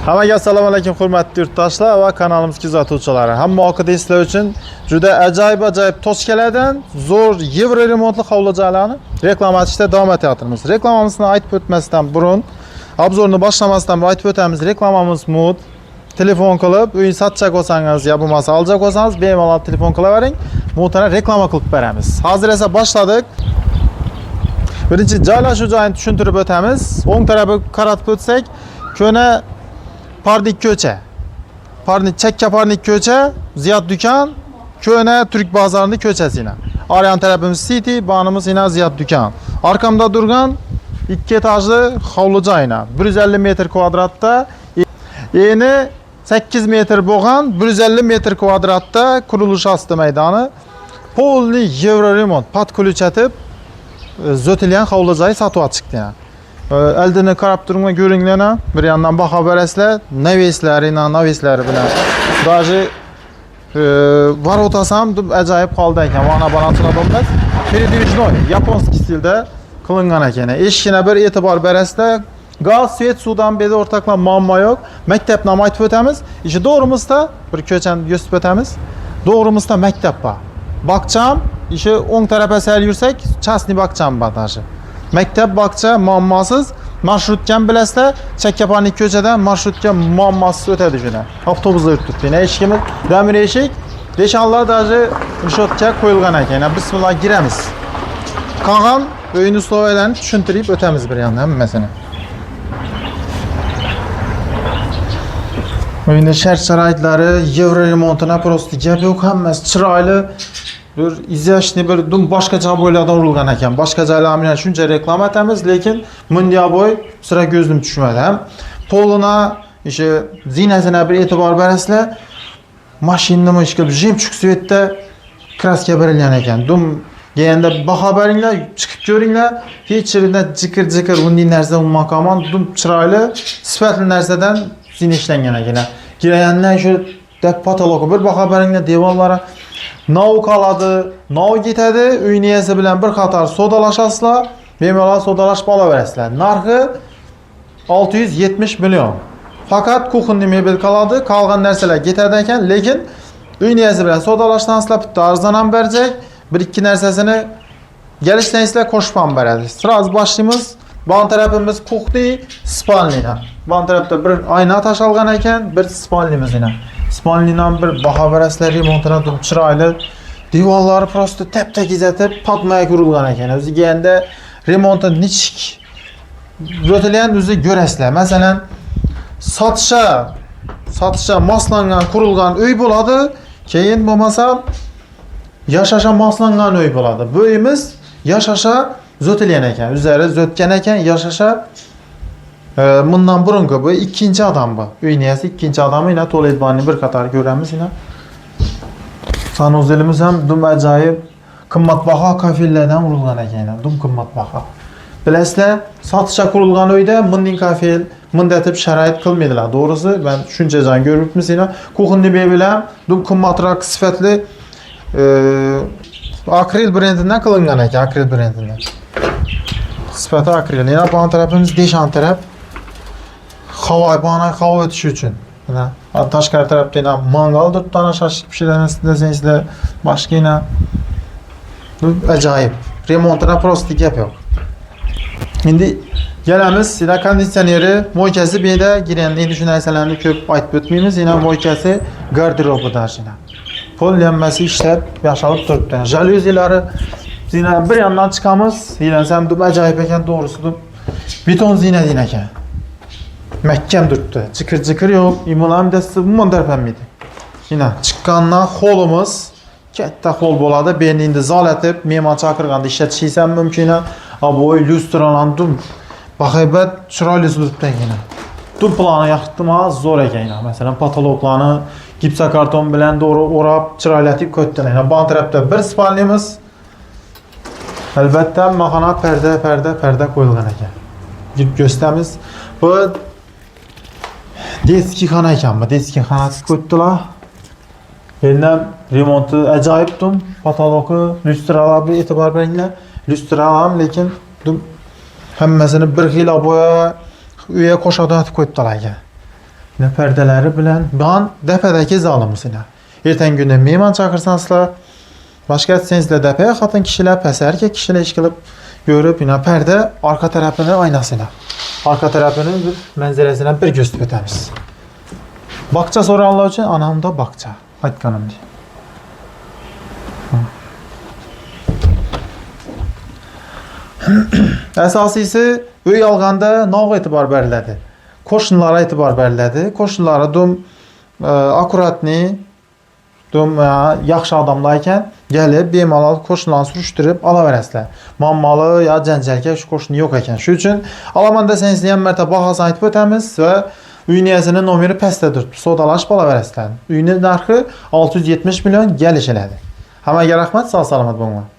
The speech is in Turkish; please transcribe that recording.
Hammaga assalomu alaykum hurmatli yurtdoshlar va kanalimiz kuzatuvchilari. Hamma oqida sizlar uchun juda ajoyib toshkalardan zo'r yevro remontli hovli joylarni reklamlashda davom etyapmiz. Reklamamizni aytib o'tmasdan burun, obzorni boshlamasdan aytib o'tamiz. Reklamamiz mud. Telefon qilib, uy sotchak bo'lsangiz, yo bo'lmasa aljak bo'lsangiz, bemalol telefon qilavering. Muhtara reklama qilib beramiz. Hozir esa boshladik. Birinchi joylashuv joyini tushuntirib o'tamiz. O'ng tarafga qaratib o'tsak, ko'na Parnik ko'cha. Chakka Parnik ko'cha, Ziyod do'kon, ko'na Turk bozorining ko'chasina. Oryan tarafimiz City, banimiz ina Ziyod do'kon. Arkamda turgan 2 etajli hovli joyina 150 metr kvadratda, eni 8 metr bo'lgan 150 metr kvadratda qurilish osti maydoni. Polni yevro remont podключатib zo'tilgan hovli joy sotib chiqdi. Eldini qarab turma ko'ringlar, bir yandan baho berasizlar, naveslari bilan. Даже varotasam deb ajoyib qoldi ekan. Mana banatına bo'lmas. Передвижной, yaponskiy stilda qilingan ekan. Eshikina bir e'tibor berasizlar. Gaz, svet, suvdan beri o'rtaqlar muammo yo'q. Maktabni ham aytib o'tamiz. Ishi to'g'rimizda bir ko'chani yosib o'tamiz. To'g'rimizda maktab bor. Baqcham, ishi o'ng tarafga sal yursak, chasni baqcham bor даже. Maktab baqcha muammosiz, marshrutgan bilasizlar, Chakkaparnik ko'chadan marshrutga muammosiz o'tadi shuna. Avtobuslar turibdi. Eshigimiz damir eshik, deshanlar даже решетка qo'yilgan ekan. Bismillah giramiz. Qolgan uyni uslovalarni tushuntirib o'tamiz bir yandan hammasini. Uyning shart-sharoitlari, yevro remontini prosta gap yo'q, hammasi chiroyli. Bir izlashni bir dum boshqacha bo'ylardan urilgan ekan. Boshqa joylar bilan shuncha reklama etamiz, lekin bunday bo'y sira ko'zim tushmadi ham. Poluna, ishi zinasina bir e'tibor berasizlar. Mashinani ishqilib jemchuk svetda kraska berilgan ekan. Dum deganda baho beringlar, chiqib ko'ringlar. Hech yerda jikir bunday narsa umuman dum chiroyli, sifatli narsadan zina ishlangan ekan. Girayandan shu deb patolog bir baho beringlar, devorlari nov qoladi, nov ketadi, uyni egasi bilan bir qator sodalashasizlar, bemalol sodalashib olaverasizlar. Narxi 670 million. Faqat kuxonli mebel qoladi, qolgan narsalar ketadi ekan, lekin uyni egasi bilan sodalashsansizlar, bitta arzon ham berajak, bir ikki narsasini kelishsansizlar qo'shib ham beradi. Sraz boshlaymiz. Bon tarafimiz kuxli, spalnina. Bon tarafda bir oyna tashalgan ekan, bir spalnimiz ina. Spalnidan bir baho berasizlar, remontini dum chiroyli. Devorlari prosta tap-tak izatib, patmay qurilgan ekan. O'ziga endi remonti nechik o'tilgan o'zi ko'rasizlar. Masalan, sotishga moslangan qurilgan uy bo'ladi, keyin bo'lmasa yashashga moslangan uy bo'ladi. Bu uyimiz yashashga zo'tilgan ekan. O'zlari zo'tgan ekan, yashashga bundan burungi bu ikkinchi adam bu. Uyning egasi ikkinchi odami ina to'laydiganini bir qator ko'ramiz ina. Sanuzilimiz ham dum ajoyib qimmatbaho kafillardan urilgan ekan. Dum qimmatbaho. Bilasizlar, sotishga qurilgan uyda bunday kafil, bunday deb sharoit qilmaydilar. To'g'risi, men shuncha joy ko'ribmiz ina. Kuxonli mebel dum qimmatroq sifatli akril brendidan qilingan ekan, akril brendidan. Sifati akril. Yana bu tarafimiz deshan taraf. Havo o'tishi uchun. Mana tashqari tarafda ham mangal turibdi, shashlik pishiramiz desangizlar, boshqa ajoyib. Remontida prosta gap yo'q. Endi kelamiz, sida konditsioneri, mo'ykasi bu yerda girgan. Endi shu narsalarni ko'p aytib o'tmaymiz. Yana mo'ykasi garderobi dashina. Pol hammasi ishlab, yashalib turibdi. Jaluzilari zina bir yandan chiqamiz. Yilansam deb ajoyib ekan, to'g'risi deb. Beton zina din ekan. Mahkam turibdi. Chikir yo'q. Imolam dasti umuman darpanmaydi. Yana chiqqandan holimiz katta hol bo'ladi. Beni endi zolatib, mehmon chaqirganda ishlatishingiz ham mumkin. Aboy lyustralandim. Bahaybat chiroyli turibdi ekan. Tub plani yaxshitimi, zo'r ekan. Masalan, patologlarni gipsokarton bilan to'g'ri o'rab, chiroylatib qo'ydilar. Bu tarafda bir spalnimiz. Albatta, mahana parda qo'yilgan ekan. Girib ko'rsatamiz. Bu deski xona ekan. Bu deski xonasi qo'ydilar. Endi remonti ajoyibdim. Patologi, lyustralarga e'tibor beringlar. Lyustralar lekin hammasini bir xil bo'ya uyga qo'shadigan qo'ydilar ekan. Ne perdeleri bilen. Ben depedeki zalımısına. Erten günde meyman çakırsanslar. Başka etseniz depeye hatın kişiler pes erkek kişiler iş kılıp görüp yine perde arka tarafının aynasına. Arka tarafının bir menzeresine bir gösterip etemiz. Bakça soranlar için anamda bakça. Aytkanım diye. Əsasisi öy alğanda nə etibar bərlədi. Qoşunlara etibar bərlədi. Qoşunlara dum akuratni, dum yaxşı adamlarkən gəlib bemalal qoşunlarını sürüşdürüb ala verəslər. Mammalı ya cəncəlkə şu qoşunu yox ikən. Şu üçün Alamanda sən izləyən mərtə bahasını aytıb ötəmiz və üyniyəsinin nomeri pəstədir. Sodalaş bala verəslər. Üyünün narxı 670 milyon gəliş elədi. Həmə gərəxmət sağ salamat bununla.